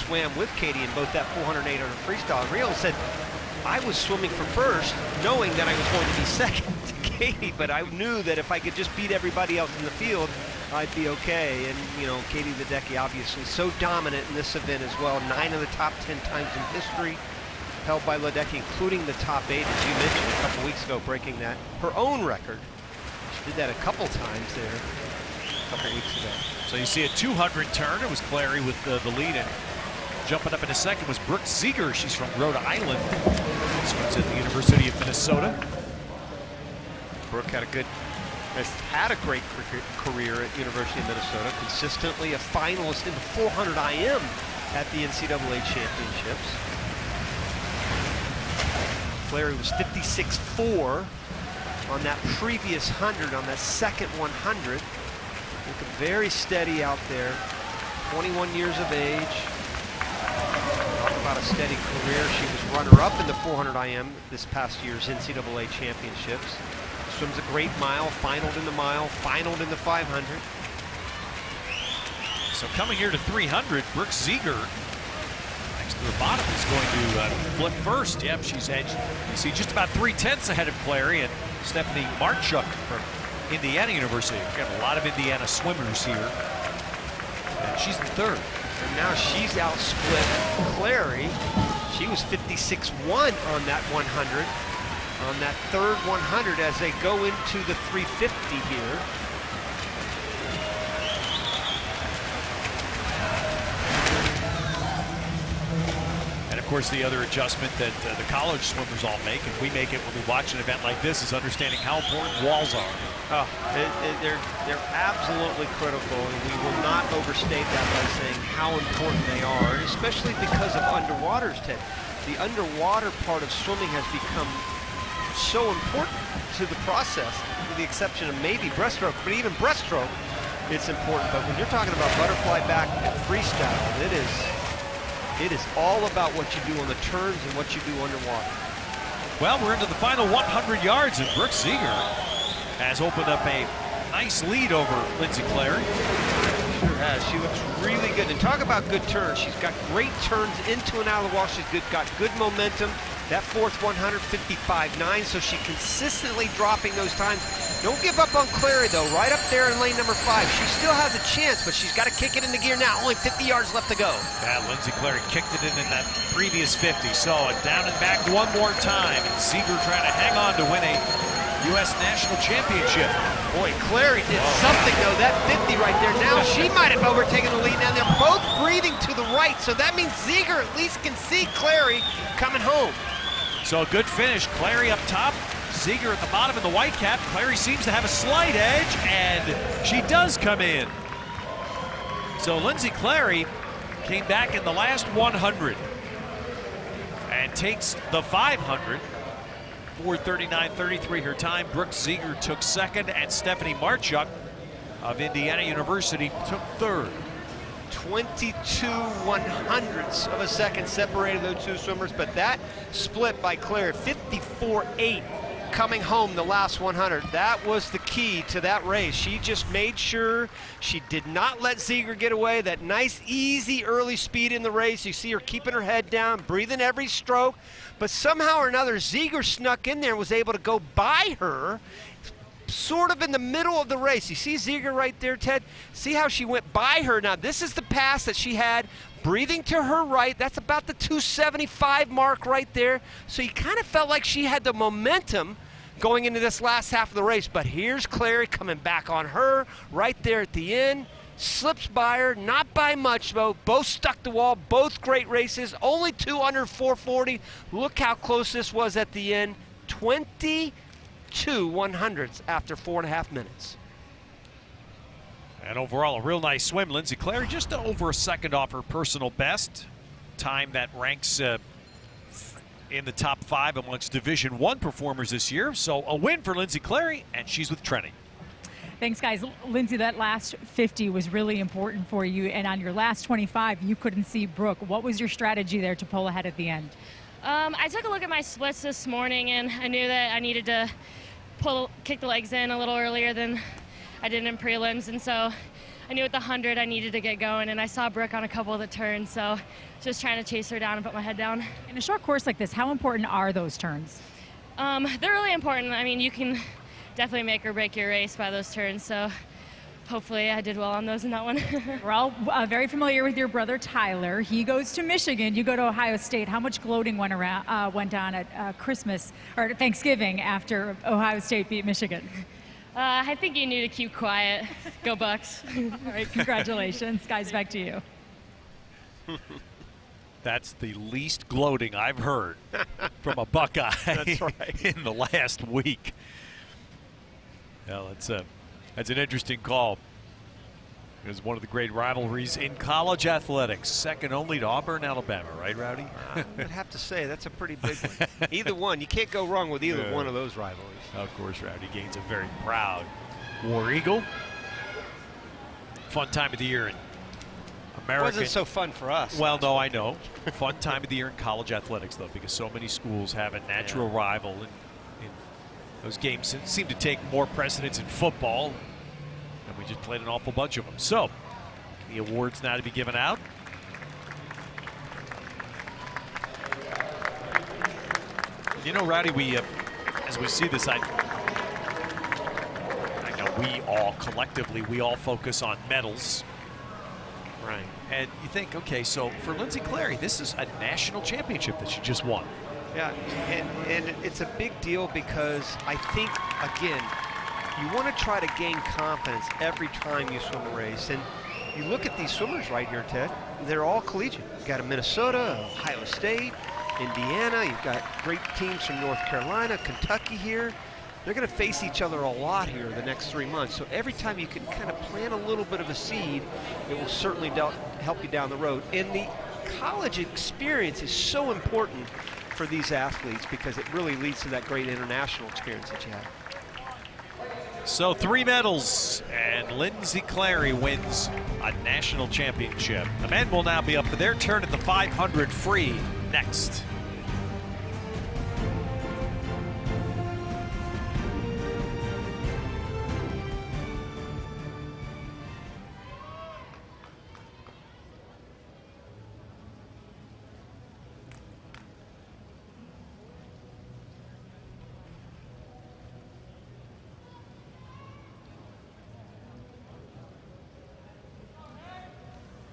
swam with Katie in both that 400 and 800 freestyle and reel, said, I was swimming for first, knowing that I was going to be second to Katie, but I knew that if I could just beat everybody else in the field, I'd be okay. And, you know, Katie Ledecky obviously so dominant in this event as well. 9 of the top 10 times in history held by Ledecky, including the top 8, as you mentioned a couple weeks ago, breaking that, her own record. She did that a couple times there a couple weeks ago. So you see a 200 turn. It was Clary with the lead, and jumping up in a second was Brooke Ziegler. She's from Rhode Island. Swims at the University of Minnesota. Brooke had a great career at University of Minnesota, consistently a finalist in the 400 IM at the NCAA championships. Clary was 56.4 on that previous 100, on that second 100. Looking very steady out there. 21 years of age. Talk about a steady career. She was runner-up in the 400 IM this past year's NCAA championships. Swims a great mile, finaled in the mile, finaled in the 500. So coming here to 300, Brooke Ziegler, next to the bottom, is going to flip first. Yep, she's edged. You see just about 3/10 ahead of Clary and Stephanie Marchuk from Indiana University. We have a lot of Indiana swimmers here. And she's in third. And now she's outsplit Clary. She was 56.1 on that 100. On that third 100 as they go into the 350 here. And of course the other adjustment that the college swimmers all make, and we make it when we watch an event like this, is understanding how important walls are. Oh, they're absolutely critical, and we will not overstate that by saying how important they are, especially because of underwaters, Ted. The underwater part of swimming has become so important to the process, with the exception of maybe breaststroke, but even breaststroke, it's important. But when you're talking about butterfly back and freestyle, it is all about what you do on the turns and what you do underwater. Well, we're into the final 100 yards, and Brooke Ziegler has opened up a nice lead over Lindsay Clary. Sure has. She looks really good. And talk about good turns. She's got great turns into and out of the wall. She's got good momentum. That fourth 100, 55.9, so she consistently dropping those times. Don't give up on Clary, though. Right up there in lane number 5. She still has a chance, but she's got to kick it into gear now. Only 50 yards left to go. Yeah, Lindsay Clary kicked it in that previous 50. So down and back one more time. And Ziegler trying to hang on to win a U.S. National Championship. Boy, Clary did something, though. That 50 right there. Now she might have overtaken the lead. Now they're both breathing to the right, so that means Ziegler at least can see Clary coming home. So a good finish. Clary up top, Ziegler at the bottom in the white cap. Clary seems to have a slight edge, and she does come in. So Lindsay Clary came back in the last 100 and takes the 500. 4:39.33 her time. Brooke Ziegler took second, and Stephanie Marchuk of Indiana University took third. 22 100ths of a second separated those two swimmers, but that split by Claire, 54.8 coming home the last 100. That was the key to that race. She just made sure she did not let Ziegler get away. That nice, easy early speed in the race. You see her keeping her head down, breathing every stroke, but somehow or another, Ziegler snuck in there and was able to go by her sort of in the middle of the race. You see Ziegler right there, Ted? See how she went by her? Now, this is the pass that she had, breathing to her right. That's about the 275 mark right there. So you kind of felt like she had the momentum going into this last half of the race. But here's Clary coming back on her right there at the end. Slips by her, not by much though. Both stuck the wall, both great races. Only 2 under 440. Look how close this was at the end. 22 100ths after 4.5 minutes. And overall, a real nice swim. Lindsay Clary just over a second off her personal best. Time that ranks in the top 5 amongst Division I performers this year. So a win for Lindsay Clary, and she's with Trenny. Thanks, guys. Lindsay, that last 50 was really important for you, and on your last 25, you couldn't see Brooke. What was your strategy there to pull ahead at the end? I took a look at my splits this morning, and I knew that I needed to kick the legs in a little earlier than I did in prelims, and so I knew at the 100 I needed to get going, and I saw Brooke on a couple of the turns, so just trying to chase her down and put my head down. In a short course like this, how important are those turns? They're really important. I mean, you can definitely make or break your race by those turns, so hopefully I did well on those in that one. We're all very familiar with your brother Tyler. He goes to Michigan. You go to Ohio State. How much gloating went on at Christmas or Thanksgiving after Ohio State beat Michigan? I think you need to keep quiet. Go Bucks. All right, congratulations. Guys, back to you. That's the least gloating I've heard from a Buckeye That's right. in the last week. Well, that's an interesting call. It was one of the great rivalries in college athletics, second only to Auburn, Alabama, right, Rowdy? I would have to say that's a pretty big one. Either one, you can't go wrong with either one of those rivalries. Of course, Rowdy Gaines a very proud War Eagle. Fun time of the year in America. It wasn't so fun for us. Well, no, I know. Fun time of the year in college athletics, though, because so many schools have a natural rival. And those games seem to take more precedence in football, and we just played an awful bunch of them. So, the awards now to be given out. You know, Rowdy, as we see this, I know we all collectively, we all focus on medals. Right. And you think, okay, so for Lindsay Clary, this is a national championship that she just won. Yeah, and it's a big deal because I think, again, you want to try to gain confidence every time you swim a race. And you look at these swimmers right here, Ted, they're all collegiate. You've got a Minnesota, Ohio State, Indiana. You've got great teams from North Carolina, Kentucky here. They're going to face each other a lot here the next 3 months. So every time you can kind of plant a little bit of a seed, it will certainly help you down the road. And the college experience is so important for these athletes because it really leads to that great international experience that you have. So 3 medals, and Lindsay Clary wins a national championship. The men will now be up for their turn at the 500 free next.